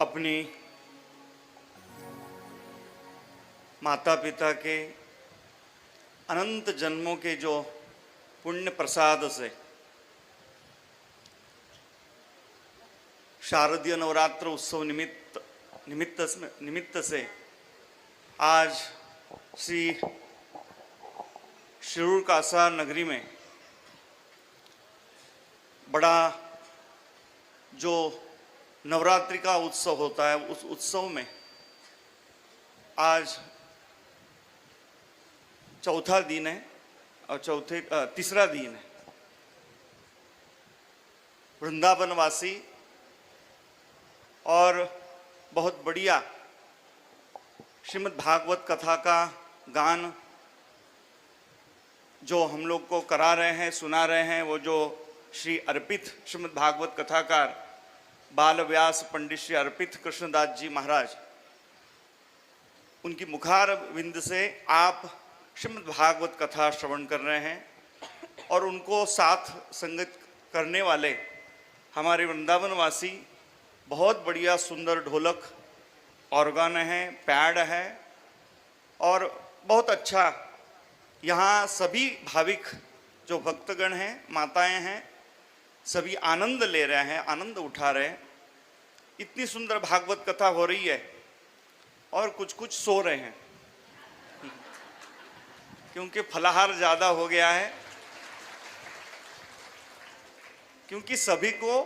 अपनी माता पिता के अनंत जन्मों के जो पुण्य प्रसाद से शारदीय नवरात्र उत्सव निमित्त से आज श्री शिरूर कासार नगरी में बड़ा जो नवरात्रि का उत्सव होता है, उस उत्सव में आज चौथा दिन है और तीसरा दिन है। वृंदावनवासी और बहुत बढ़िया श्रीमद् भागवत कथा का गान जो हम लोग को करा रहे हैं, सुना रहे हैं, वो जो श्री अर्पित श्रीमद् भागवत कथाकार बाल व्यास पंडित श्री अर्पित कृष्णदास जी महाराज, उनकी मुखार विंद से आप श्रीमद् भागवत कथा श्रवण कर रहे हैं। और उनको साथ संगत करने वाले हमारे वृंदावनवासी बहुत बढ़िया सुंदर ढोलक, ऑर्गन है, पैड है और बहुत अच्छा यहाँ सभी भाविक जो भक्तगण हैं, माताएं हैं, सभी आनंद ले रहे हैं, आनंद उठा रहे हैं। इतनी सुंदर भागवत कथा हो रही है और कुछ कुछ सो रहे हैं क्योंकि फलाहार ज़्यादा हो गया है। क्योंकि सभी को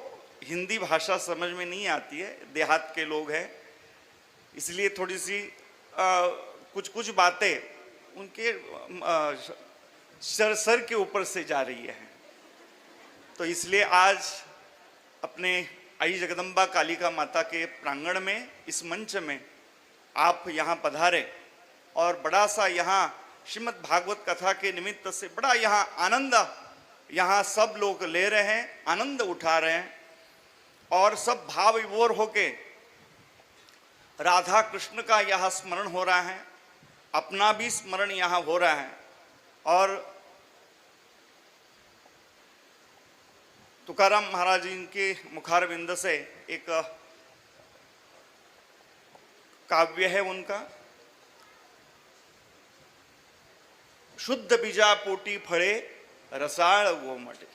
हिंदी भाषा समझ में नहीं आती है, देहात के लोग हैं, इसलिए थोड़ी सी कुछ कुछ बातें उनके सर के ऊपर से जा रही है। तो इसलिए आज अपने आई जगदम्बा कालिका माता के प्रांगण में, इस मंच में आप यहाँ पधारे और बड़ा सा यहाँ श्रीमद् भागवत कथा के निमित्त से बड़ा यहाँ आनंद यहाँ सब लोग ले रहे हैं, आनंद उठा रहे हैं और सब भाव विभोर होके राधा कृष्ण का यहाँ स्मरण हो रहा है, अपना भी स्मरण यहाँ हो रहा है। और तुकाराम महाराज इनके मुखारविंद से एक काव्य है उनका, शुद्ध बीजा पोटी फड़े रसाळ गोमटे।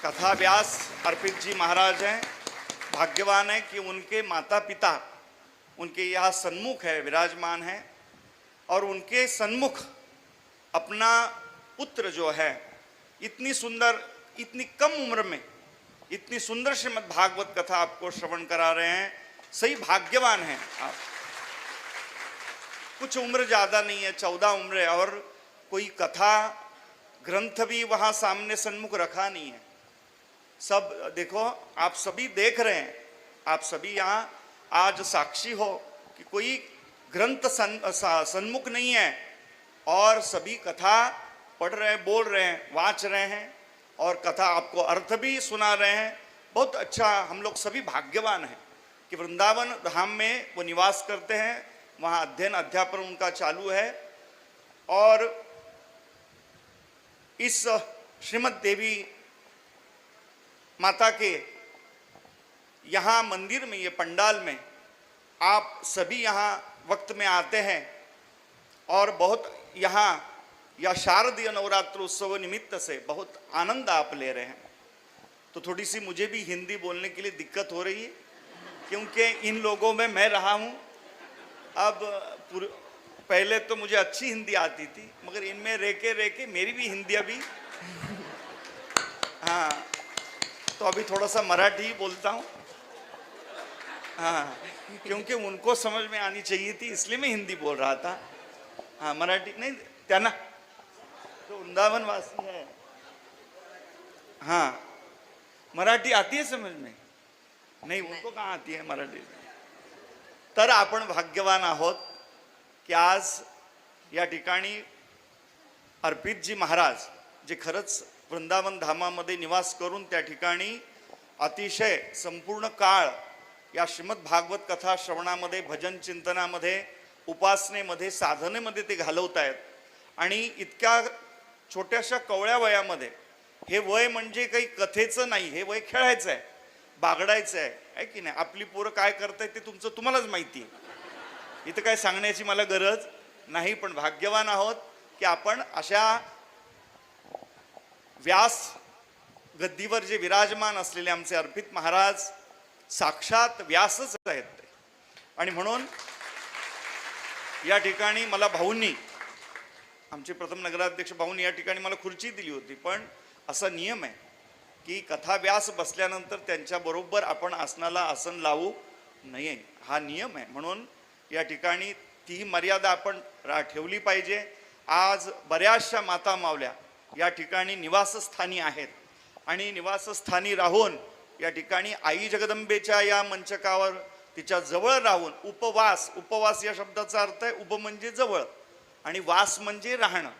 कथा व्यास अर्पित जी महाराज हैं, भाग्यवान है कि उनके माता पिता उनके यहाँ सन्मुख है, विराजमान है और उनके सन्मुख अपना पुत्र जो है इतनी सुंदर, इतनी कम उम्र में इतनी सुंदर श्रीमद् भागवत कथा आपको श्रवण करा रहे हैं। सही भाग्यवान हैं आप। कुछ उम्र ज़्यादा नहीं है, 14 उम्र है और कोई कथा ग्रंथ भी वहाँ सामने सन्मुख रखा नहीं है। सब देखो, आप सभी देख रहे हैं, आप सभी यहाँ आज साक्षी हो कि कोई ग्रंथ सन्मुख नहीं है और सभी कथा पढ़ रहे हैं, बोल रहे हैं, वाच रहे हैं और कथा आपको अर्थ भी सुना रहे हैं। बहुत अच्छा, हम लोग सभी भाग्यवान हैं कि वृंदावन धाम में वो निवास करते हैं, वहाँ अध्ययन अध्यापन उनका चालू है। और इस श्रीमद् देवी माता के यहाँ मंदिर में, ये पंडाल में आप सभी यहाँ वक्त में आते हैं और बहुत यहाँ या शारदीय नवरात्र उत्सव निमित्त से बहुत आनंद आप ले रहे हैं। तो थोड़ी सी मुझे भी हिंदी बोलने के लिए दिक्कत हो रही है क्योंकि इन लोगों में मैं रहा हूँ। अब पहले तो मुझे अच्छी हिंदी आती थी, मगर इनमें रेके मेरी भी हिंदी अभी हाँ, तो अभी थोड़ा सा मराठी बोलता हूँ हाँ, क्योंकि उनको समझ में आनी चाहिए थी, इसलिए मैं हिंदी बोल रहा था। हाँ, मराठी नहीं त्याना तो वृंदावनवासी है। हाँ, मराठी आती है समझ में? नहीं, उनको कहाँ आती है मराठी? तर आपण भाग्यवान आहोत की आज या ठिकाणी अर्पितजी महाराज जे खरंच वृंदावन धामामध्ये निवास करून त्या ठिकाणी अतिशय संपूर्ण काळ या श्रीमद् भागवत कथा श्रवणामध्ये, भजन चिंतनामध्ये, उपासनेमध्ये, साधनेमध्ये ते घालवत आहेत। आणि इतक्या छोट्याशा कवळ्या वयामध्ये, हे वय म्हणजे काही कथेचं नाही, हे वय खेळायचं आहे। बागडायचं आहे की नाही. आपली पोरं काय करतायत ते तुम्हालाच माहिती आहे, इथं काय सांगण्याची मला गरज नाही. पण भाग्यवान आहोत की आपण अशा व्यास गद्दीवर जे विराजमान असलेले आमचे अर्पित महाराज साक्षात व्यासच आहेत. आणि म्हणून या ठिकाणी मला भाऊंनी, आमचे प्रथम नगराध्यक्ष भाऊंनी या ठिकाणी मला खुर्ची दिली होती. पण असा नियम आहे की कथा व्यास बसल्यानंतर त्यांच्याबरोबर आपण आसनाला आसन लावू नये, हा नियम आहे. म्हणून या ठिकाणी ती मर्यादा आपण ठेवली पाहिजे. आज बऱ्याचशा माता मावल्या या ठिकाणी निवासस्थानी आहेत आणि निवासस्थानी राहून या ठिकाणी आई जगदंबेच्या या मंचकावर तिच्या जवळ राहून उपवास या शब्दाचा अर्थ आहे उप म्हणजे जवळ आणि वास म्हणजे राहणं,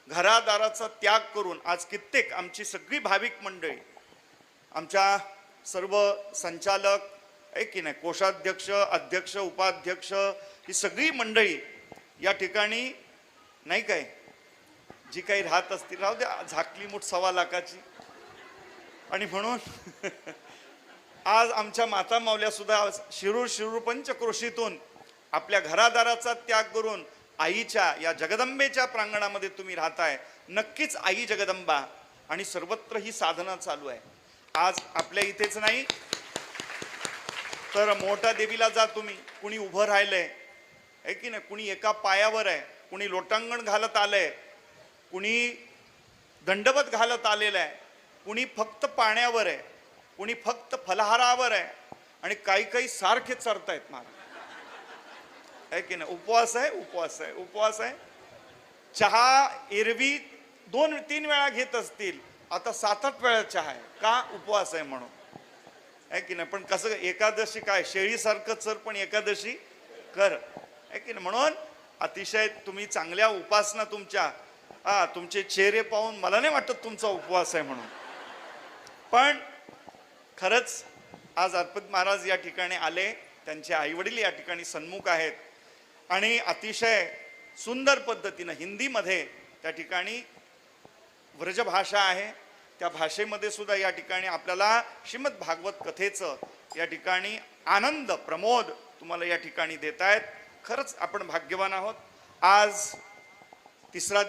घरादाराचा त्याग करून आज कित्येक आमची सगळी भाविक मंडळी, आमच्या सर्व संचालक आहे की नाही, कोषाध्यक्ष, अध्यक्ष, उपाध्यक्ष, ही सगळी मंडळी या ठिकाणी नाही काय जी काही राहत असतील, राहू द्या, झाकली मूठ 1.25 लाखाची. आणि म्हणून आज आमच्या माता मावल्या सुद्धा शिरूर पंचक्रोशीतून आपल्या घरादाराचा त्याग करून आईच्या या जगदंबेच्या प्रांगणामध्ये तुम्ही राहताय. नक्कीच आई जगदंबा आणि सर्वत्र ही साधना चालू आहे. आज आपल्या इथेच नाही तर मोठ्या देवीला जा तुम्ही, कुणी उभं राहिलंय आहे की नाही, कुणी एका पायावर आहे, कुणी लोटांगण घालत आलंय, कुणी दंडवत घालत आलेलं आहे, कुणी फक्त पाण्यावर आहे, कुणी फक्त फलहारावर आहे आणि काही सारखे चरतायत महाराज आहे की नाही. उपवास आहे. चहा एरवी 2-3 वेळा घेत असतील, आता 7-8 वेळा चहा आहे. का? उपवास आहे म्हणून आहे की नाही. पण कसं एकादशी काय शेळीसारखं चर पण एकादशी कर आहे की नाही. म्हणून अतिशय तुम्ही चांगल्या उपासना तुमचे चेहरे पाहून मला नाही वाटत तुमचा उपवास आहे म्हणून. पण खरंच आज अर्पित महाराज या ठिकाणी आले, त्यांचे आईवडील या ठिकाणी सन्मुख आहेत आणि अतिशय सुंदर पद्धतीनं हिंदीमध्ये त्या ठिकाणी व्रजभाषा आहे, त्या भाषेमध्ये सुद्धा या ठिकाणी आपल्याला श्रीमद भागवत कथेचं या ठिकाणी आनंद प्रमोद तुम्हाला या ठिकाणी देत आहेत. खरंच आपण भाग्यवान आहोत. आज तिसरा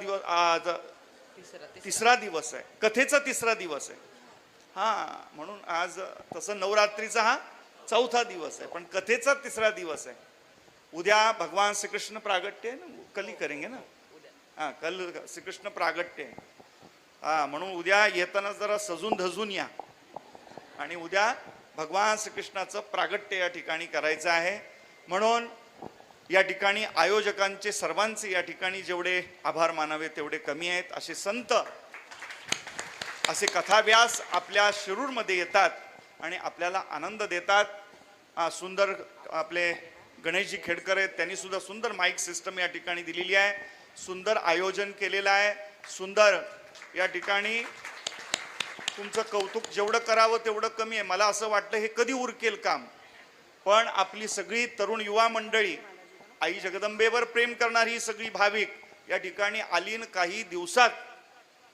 दिवस आहे, कथेचा तिसरा दिवस आहे. म्हणून आज तसं नवरात्रीचा हा 4था दिवस आहे, पण कथेचा तिसरा दिवस आहे. उद्या भगवान श्री कृष्ण प्रागट्य आहे ना, कल ही करेंगे ना, कल श्री कृष्ण प्रागट्य आहे. म्हणून उद्या येताना जरा सजून धजून या आणि उद्या भगवान श्रीकृष्णाचं प्रागट्य या ठिकाणी करायचं आहे. म्हणून या ठिकाणी आयोजकांचे सर्वांचे या ठिकाणी जेवढे आभार मानावे तेवढे कमी आहेत. असे संत, असे कथाव्यास आपल्या शिरूरमध्ये येतात आणि आपल्याला आनंद देतात. सुंदर आपले गणेशजी खेडकर आहेत, त्यांनी सुद्धा सुंदर माईक सिस्टम या ठिकाणी दिलेली आहे, सुंदर आयोजन केलेलं आहे. सुंदर या ठिकाणी तुमचं कौतुक जेवढं करावं तेवढं कमी आहे. मला असं वाटतं हे कधी उरकेल काम. पण आपली सगळी तरुण युवा मंडळी, आई जगदंबेवर प्रेम करणारी ही सगळी भाविक या ठिकाणी आलीन काही दिवसात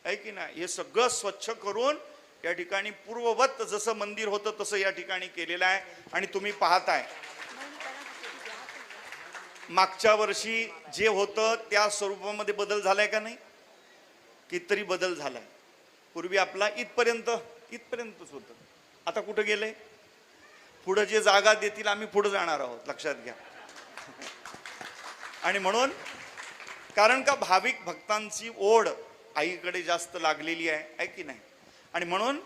आहे की नाही, हे सगळं स्वच्छ करून या ठिकाणी पूर्ववत जसं मंदिर होतं तसं या ठिकाणी केलेलं आहे. आणि तुम्ही पाहताय मागच्या वर्षी जे होतं त्या स्वरूपामध्ये बदल झालाय का नाही, कितीतरी बदल झालाय. पूर्वी आपला इथपर्यंतच होतं, आता कुठं गेलंय. पुढं जे जागा देतील आम्ही पुढे जाणार आहोत, लक्षात घ्या. आणि म्हणून कारण का भाविक भक्तांची ओढ आईकडे जास्त लागलेली आहे की नाही. आणि म्हणून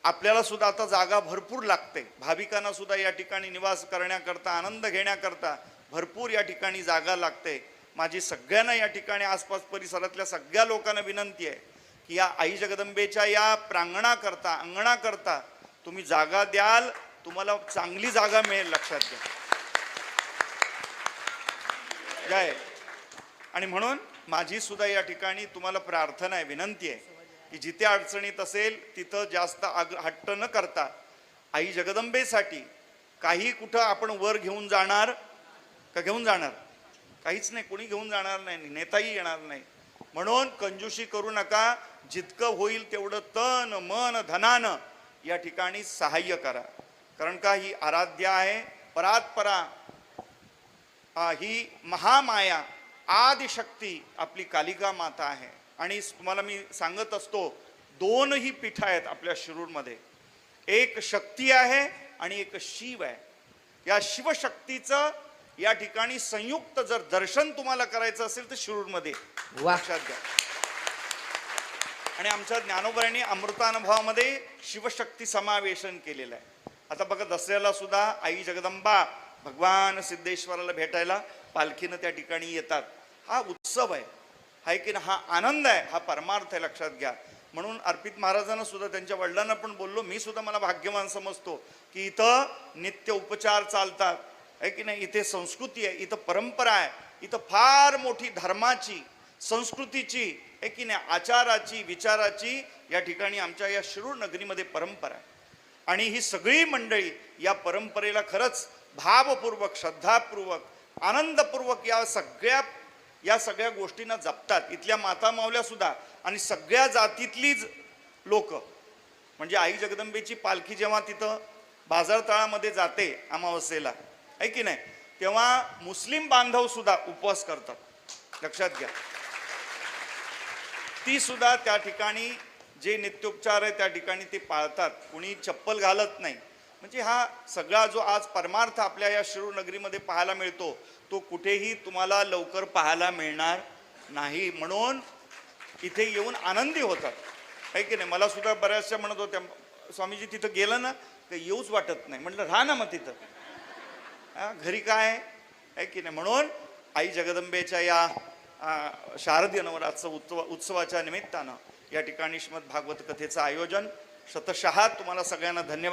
आपल्याला सुद्धा आता जागा भरपूर लागते. भाविकांना सुद्धा या ठिकाणी निवास करण्याकरता, आनंद घेण्याकरता भरपूर या ठिकाणी जागा लागते. माझी सगळ्यांना या ठिकाणी आसपास परिसरातल्या सगळ्या लोकांना विनंती आहे की या आई जगदंबेच्या या प्रांगणाकरता, अंगणाकरता तुम्ही जागा द्याल, तुम्हाला चांगली जागा मिळेल, लक्षात घ्या. जय. आणि म्हणून माझी सुद्धा या ठिकाणी तुम्हाला प्रार्थना आहे, विनंती आहे की जिथे अडचणीत असेल तिथं जास्त हट्ट न करता आई जगदंबेसाठी काही कुठं आपण वर घेऊन जाणार का, घेऊन जाणार काहीच नाही, कोणी घेऊन जाणार नाही, नेताही येणार नाही. म्हणून कंजूशी करू नका, जितकं होईल तेवढं तन मन धनानं या ठिकाणी सहाय्य करा. कारण का ही आराध्या आहे, परात्परा, ही महामाया आदिशक्ती आपली कालिका माता आहे. आणि तुम्हाला मी सांगत असतो, दोनही पीठ आहेत आपल्या शिरूरमध्ये, एक शक्ती आहे आणि एक शिव आहे. या शिवशक्तीचं या ठिकाणी संयुक्त जर दर्शन तुम्हाला करायचं असेल तर शिरूरमध्ये लक्षात घ्या. आणि आमच्या ज्ञानोबरांनी अमृतानुभवामध्ये शिवशक्ती समावेशन केलेलं आहे. आता बघा, दसऱ्याला सुद्धा आई जगदंबा भगवान सिद्धेश्वराला भेटायला पालखीनं त्या ठिकाणी येतात. हा उत्सव आहे की ना, हा आनंद आहे, हा परमार्थ आहे, लक्षात घ्या. म्हणून अर्पित महाराजांना सुद्धा, त्यांच्या वडिलांना पण बोललो, मी सुद्धा मला भाग्यवान समजतो की इथं नित्य उपचार चालतात, आहे की नाही, इथे संस्कृती आहे, इथं परंपरा आहे, इथं फार मोठी धर्माची, संस्कृतीची, आहे की नाही, आचाराची, विचाराची या ठिकाणी आमच्या या शिरूर नगरीमध्ये परंपरा आहे. आणि ही सगळी मंडळी या परंपरेला खरंच भावपूर्वक, श्रद्धापूर्वक, आनंदपूर्वक या सगळ्या गोष्टींना जपतात. इथल्या माता मावल्या सुद्धा आणि सगळ्या जातीतलीच लोक, म्हणजे आई जगदंबेची पालखी जेव्हा तिथं बाजारतळामध्ये जाते अमावस्येला, आहे की नाही, तेव्हा मुस्लिम बांधव सुद्धा उपवास करतात, लक्षात घ्या. ती सुद्धा त्या ठिकाणी जे नित्योपचार आहे त्या ठिकाणी ते पाळतात, कुणी चप्पल घालत नाही. म्हणजे हा सगळा जो आज परमार्थ आपल्या या शिरूर नगरीमध्ये पाहायला मिळतो, तो कुठेही तुम्हाला लवकर पाहायला मिळणार नाही. म्हणून इथे येऊन आनंदी होतात, आहे की नाही. मला सुद्धा बऱ्याचशा म्हणत होत्या, स्वामीजी तिथं गेलं ना तर येऊच वाटत नाही. म्हटलं राहा ना मग तिथं, घरी काय आहे की नाही. म्हणून आई जगदंबेच्या या शारदीय नवरात्र उत्सवाच्या निमित्तानं या ठिकाणी श्रीमद भागवत कथेचं आयोजन, शतशः तुम्हाला सगळ्यांना धन्यवाद.